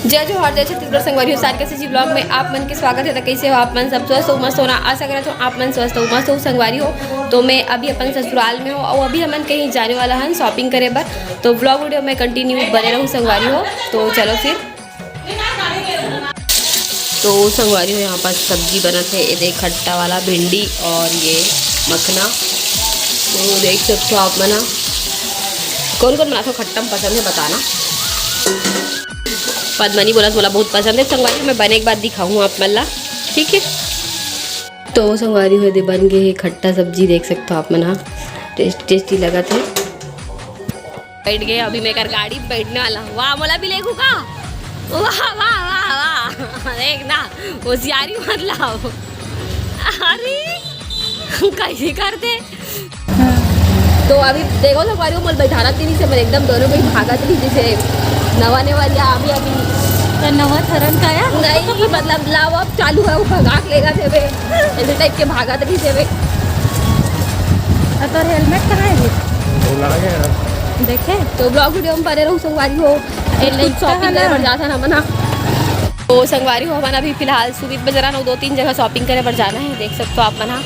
जय जोहार जय छत्तीसगढ़ संगवारी सार के जी ब्लॉग में आप मन के स्वागत है। तो कैसे हो आप मन? सब स्वस्थ हो, मस्त होना आशा करा तो आप मन स्वस्थ हो मस्त हो संगवारी हो। तो मैं अभी अपन ससुराल में हूँ और अभी हमन कहीं जाने वाला है शॉपिंग करे बर। तो ब्लॉग वीडियो में कंटिन्यू बने रहूँ संगवारी हो। तो चलो फिर। तो संगवारी हो यहाँ पर सब्जी बना थे, ये देख खट्टा वाला भिंडी और ये मखना। तो देख सकते हो आप मना कौन कौन बना था खट्टा पसंद है बताना। पद्मनी बोला बहुत पसंद है संगवारी, मैं बने के बाद दिखाऊँ आप मल्ला, ठीक है। तो संगवारी हुए दे बन गए खट्टा सब्जी, देख सकते हो आप मना टेस्टी लगा थे। बैठ गए अभी मैं कर गाड़ी बैठने वाला। वाह मोला भी लेगू का, वाह वाह वाह वाह देख ना होशियारी मत लाओ। अरे कैसे करते। तो अभी देखो संगवारी हो मोल बैठाना तीन से मैं एकदम दोनों में भागा थी जैसे नवाने वाली अभी अभी नवा थरन का या नहीं मतलब लाव अब चालू है वो भगाक लेगा थे वे ऐसे टाइप के भागा थी से वे। तो हेलमेट कहाँ है देखे। तो ब्लॉग वीडियो में बने रहूँ संगवारी हो शॉपिंग करे पर जाता ना मना। तो संगवारी हो हमारा अभी फिलहाल सुमित बाजार ना 2-3 जगह शॉपिंग करे पर जाना है, देख सकते हो आप मना।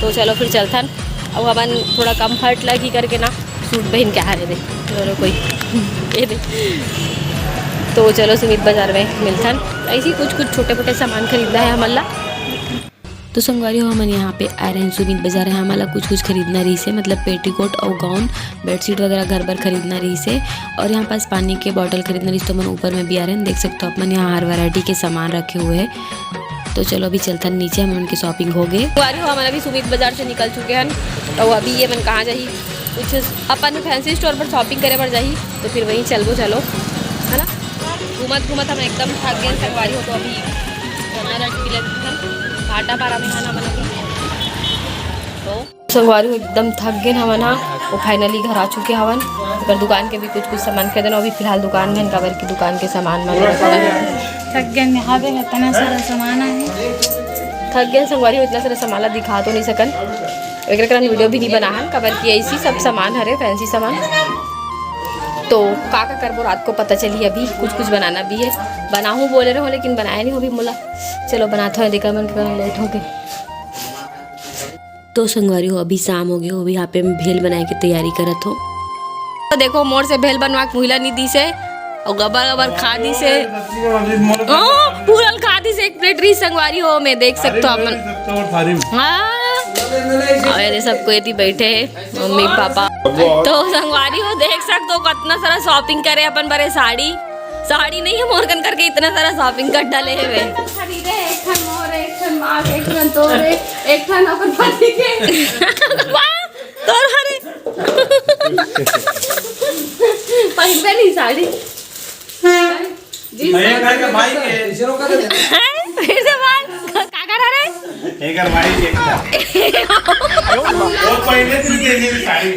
तो चलो फिर चलथन अब अपन थोड़ा कम्फर्ट लगी करके ना सूट पहन के आ रहे थे दोनों कोई ये दे। तो चलो सुमित बाजार में मिलथन ऐसी कुछ छोटे मोटे सामान खरीदना है हमारा। तो संगवारी हो हमन यहाँ पे आ रहे हैं सुमित बाजार है, हमारा कुछ खरीदना रही से मतलब पेटीकोट और गाउन बेडशीट वगैरह घर पर खरीदना रही से। और यहाँ पास पानी के बॉटल खरीदना रही तो मन ऊपर में भी आ रहे हैं, देख सकते हो अपन यहाँ हर वैरायटी के सामान रखे हुए हैं। तो चलो अभी चलता नीचे हम उनकी शॉपिंग हो गए। संगवारी हो हमारा अभी सुमित बाजार से निकल चुके हैं। तो अभी ये मन कहाँ जाही कुछ अपन फैंसी स्टोर पर शॉपिंग करे पर जाही, तो फिर वहीं चलो है ना। घूमत हम एकदम थक गए संगवारी हो। तो अभी घाटा पारा में खाना बना तो संगवारी हो एकदम थक गए हम ना। वो फाइनली घर आ चुके हवन। अगर दुकान के भी कुछ सामान खरीदना अभी फिलहाल दुकान में कबर की दुकान के सामान थक गए यहाँ पे इतना सारा सामान है। थक गए संगवारी हो इतना सारा सामान दिखा तो नहीं सकन, एक वीडियो भी नहीं बना है कबर की ऐसी सब सामान हरे फैंसी सामान। तो का करबो रात को पता चली, अभी कुछ बनाना भी है बनाऊँ बोले रहे हो लेकिन बनाया नहीं हो भी मोला। चलो बनाते हो देखा मन के लेट हो गए। तो संगवारी हो अभी शाम हो गया, अभी यहाँ पे मैं भेल बनाए की तैयारी करत हो। तो देखो मोर से भेल बनवा के मुहिला नहीं दी से और गबर खा दी से पूरा खा दी से एक प्लेट रही संगवारी हो में देख सकते हो अपन। हाँ अरे सबको ये बैठे मम्मी पापा। तो संगवारी हो देख सकते हो कितना सारा शॉपिंग करे अपन बड़े साड़ी नहीं है मोरकन करके इतना सारा शॉपिंग कर डाले हुए। एक ठन मोर एक ठन मार एक ठन तोरे एक ठन अपन पति के वाह तोर हरे पहनबे नहीं साड़ी जी भाई के इशरो कर दे फिर से बात का कर रहे एक भाई एक वो पहले से दे साड़ी।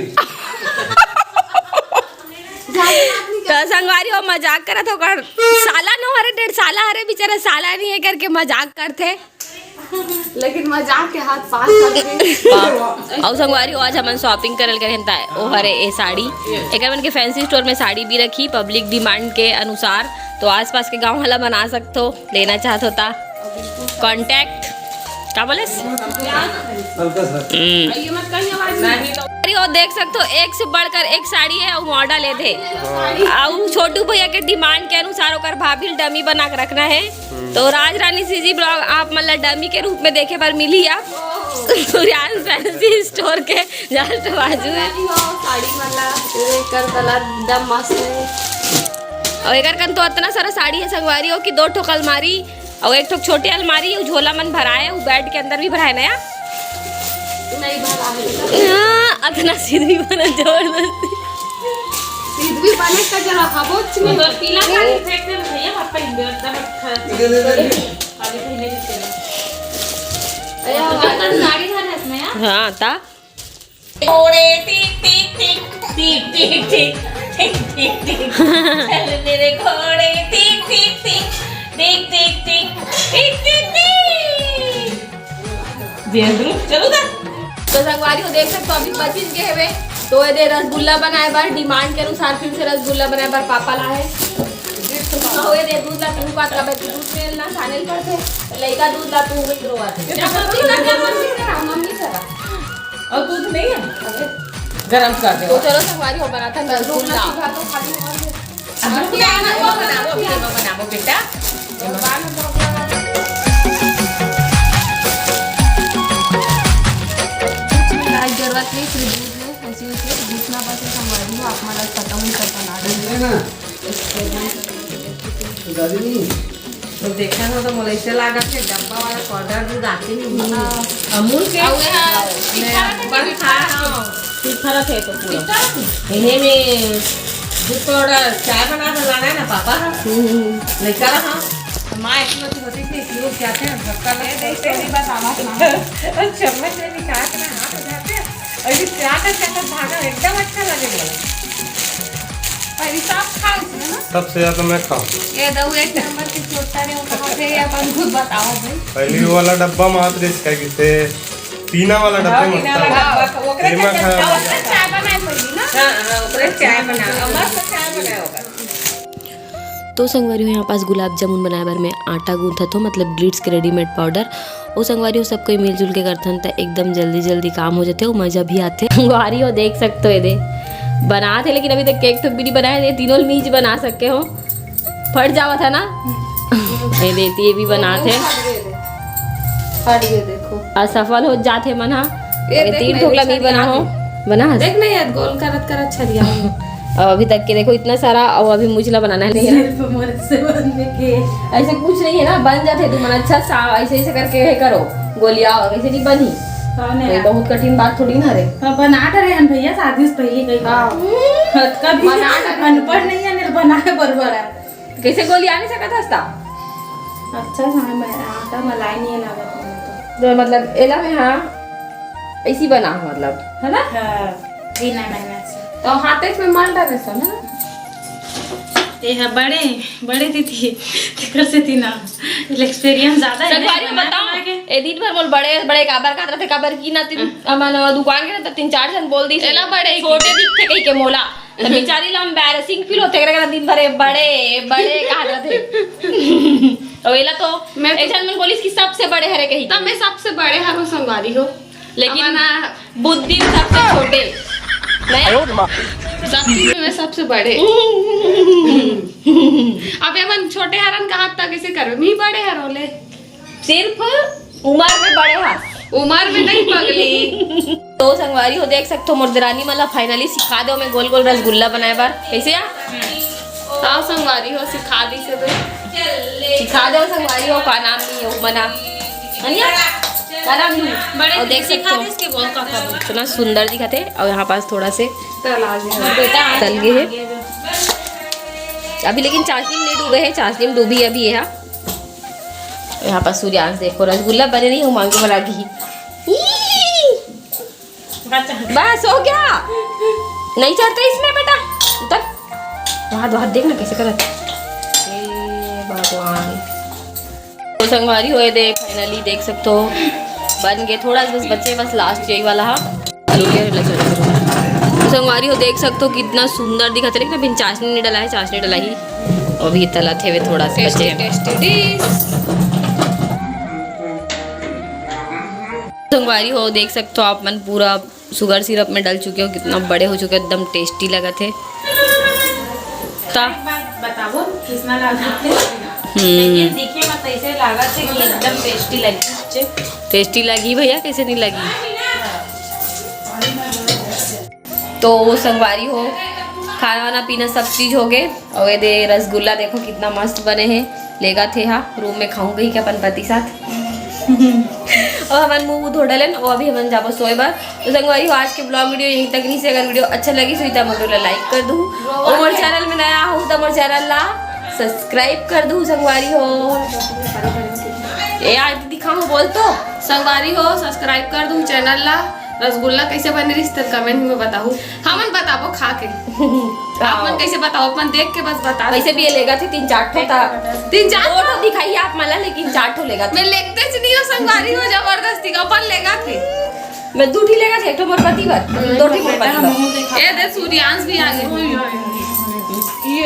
तो संगवारी हो मजाक करा तो कर साला न हरे 1.5 साला हरे बेचारा साला नहीं है करके मजाक करते लेकिन मजाक के हाथ पास करते। और संगवारी हो आज हम शॉपिंग करल करे है ओ हरे ए साड़ी एक मन के फैंसी स्टोर में साड़ी भी रखी पब्लिक डिमांड के अनुसार। तो आसपास के गांव वाला बना सकते हो, लेना चाहत होता कांटेक्ट क्या बोले और देख सकते हो एक से बढ़कर एक साड़ी है और मॉडल है थे और छोटू भैया के डिमांड के अनुसार ओकर भाभी डमी बना के रखना है। तो राज रानी सीजी ब्लॉग आप मतलब डमी के रूप में देखे पर मिली आप सूर्यान फैंसी स्टोर के जस्ट बाजू है। साड़ी मतलब कर कलर एकदम मस्त है और एक तो इतना सारा साड़ी है संगवारी हो कि 2 ठोक अलमारी और 1 ठोक छोटी अलमारी झोला मन भराए वो बेड के अंदर भी भराए नया नहीं भरा है इतना सीध भी बना जबरदस्ती सीध भी बने का जरा हबोच में पीला काली फेंक दे भैया पापा एकदम खाली पहले दिखे अया वाला साड़ी था इसमें हां ता ओरे टिक टिक टिक टिक टिक टिक टिक टिक चल मेरे घोड़े टिक टिक टिक टिक टिक टिक टिक टिक टिक देंद्रू चलो दा। तो संगवारी को देख सकते हो अभी 25 के हुए तो ये रसगुल्ला बनाए बार डिमांड के अनुसार फिर से रसगुल्ला बनाए बार पापा ला है। ये दूध ला तू बात का दूध में ना खाने पड़ते लड़का दूध ला तू में रोवाते मम्मी सर और दूध नहीं है गरम कर दे तो चलो संगवारी हो बनाता है रसगुल्ला बनाओ बेटा जरूरत नहीं फिर दूध में ऐसे जितना पैसे संगवारी हो आप मला खत्म ही कर बना तो देखा ना तो मलेशिया लगा के डब्बा वाला पाउडर दूध आते नहीं अमूल के फर्क है तो पूरा इन्हें में दूध पाउडर चाय बना के लाना है ना पापा लेकर हाँ माँ एक होती थी लोग जाते हैं धक्का लगते हैं चम्मच से निकाल के ना हाथ जाते हैं और ये चाय का चक्कर भागा एकदम अच्छा लगेगा सबसे ज्यादा मैं खाऊं ये दो एक नंबर की छोटा नहीं कहाँ से ये अपन खुद बताओ भाई पहली वो वाला डब्बा मात्र इसका किसे पीना वाला डब्बा चाय बनाए पड़ी ना चाय बना मस्त चाय बनाया होगा तो संगवारी यहाँ पास गुलाब जामुन बनाए बार में आटा गूंथा तो मतलब ग्लिट्स के रेडीमेड पाउडर वो संगवारी हो सब कोई मिलजुल के करथन तो एकदम जल्दी जल्दी काम हो जाते हो मजा भी आते संगवारी हो देख सकते हो ये बना थे लेकिन अभी तक केक तो भी नहीं बनाए थे तीनों मीज बना सके हो फट जावा था ना ये देती ये भी बनाते देखो असफल हो जाते मना तीन ठोकला भी बना हो बना देख नहीं यार गोल करत करत छरिया और अभी तक के देखो इतना सारा और अभी मुझला बनाना है नहीं ऐसे कुछ नहीं है ना बन जाते तुम अच्छा सा ऐसे ऐसे करके करो गोलियां ऐसे नहीं बनी ये बहुत कठिन बात थोड़ी ना रे बना रहे हैं भैया शादी से पहले कहीं कभी अनपढ़ नहीं है बना के बराबर है कैसे गोली आने सका था अच्छा आटा मलाई नहीं लगा तो मतलब एला में हाँ ऐसी बना मतलब है ना बिना मेहनत से तो हाथे में माल डाले सो ना ये है बड़े बड़े दीदी तेकर से थी ना एक्सपीरियंस ज्यादा है संगवारी में बताओ ए दिन भर बोल बड़े बड़े काबर का रहते काबर की ना तीन अमन दुकान के तो 3-4 जन बोल दी एला बड़े छोटे दिखते कहीं के मोला तो बेचारी ला एम्बैरेसिंग फील होते करे दिन भर बड़े बड़े कहा रहते और एला तो मैं एक जन मन बोलिस कि सबसे बड़े हरे कहीं तब मैं सबसे बड़े हरो संगवारी हो लेकिन बुद्धि सबसे छोटे सब चीज में सबसे बड़े अब अपन छोटे हरन का हाथ तक कैसे करो मी बड़े हरोले सिर्फ उम्र में बड़े हाथ उम्र में नहीं पगली तो संगवारी हो देख सकते हो मुर्दरानी मतलब फाइनली सिखा दो मैं गोल गोल रसगुल्ला बनाए बार कैसे यार हाँ संगवारी हो सिखा दी से तो सिखा दो संगवारी हो का नाम नहीं हो बना अनिया का नाम नहीं बड़े और देख सकते हो इसके बोल का इतना सुंदर दिखाते और यहाँ पास थोड़ा से बेटा तल गए है अभी लेकिन चाशनी में नहीं डूबे हैं चाशनी में डूबी अभी है यहाँ पास सूर्यांश देखो रसगुल्ला बने नहीं हो मांगे बना दी बस हो गया नहीं चढ़ते इसमें बेटा उतर वहाँ देखना कैसे करत भगवान तो संगवारी हुए दे फाइनली देख सकते हो बन गए थोड़ा बस बच्चे बस लास्ट यही वाला हा तो संगवारी हो देख सकते हो कितना सुंदर दिखाते लेकिन अभी चाशनी नहीं डला है चाशनी डला ही और भी तला थे वे थोड़ा सा बच्चे संगवारी हो देख सकते हो आप मन पूरा शुगर सिरप में डल चुके हो कितना बड़े हो चुके एकदम टेस्टी लगा थे बताओ कितना लगा लेकिन देखिए मत ऐसे लगा थे कि एकदम टेस्टी लगी टेस्टी लगी भैया कैसे नहीं लगी तो संगवारी हो खाना वाना पीना सब चीज हो गए और ये दे रसगुल्ला देखो कितना मस्त बने हैं लेगा थे हाँ रूम में खाऊंगी क्या अपन पति साथ और हमारे मुंह धो डालें और अभी हम जाबो सोए बार तो संगवारी हो आज के ब्लॉग वीडियो यहीं तक नहीं से अगर वीडियो अच्छा लगी तो मोर लाइक कर दूँ और मोर चैनल में नया हो तो मोर चैनल ला सब्सक्राइब कर दूँ संगवारी हो ये आज दिखाऊँ बोल तो संगवारी हो सब्सक्राइब कर दूं चैनल ला रसगुल्ला कैसे बने रिश्ते कमेंट में बताओ हमन बताबो खा के आपन कैसे बताओ अपन देख के बस बता वैसे भी ये लेगा थी 3-4 ठो था 3-4 ठो दिखाइए आप मला लेकिन 4 ठो लेगा मैं लेते च नहीं हो संगवारी हो जबरदस्ती का अपन लेगा थे मैं 2 ठी लेगा थे एक ठो मोर पति बर 2 ठी मोर पति बर ए दे सूर्यांश भी आ गए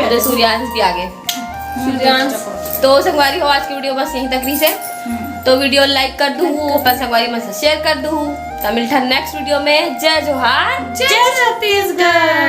अरे सूर्यांश भी आ गए तो संगवारी हो आज की वीडियो बस यहीं तक रही से। तो वीडियो लाइक कर दूँ, अपन संगवारी में से शेयर कर दूँ। तो मिलता नेक्स्ट वीडियो में। जय जोहार, जय छत्तीसगढ़।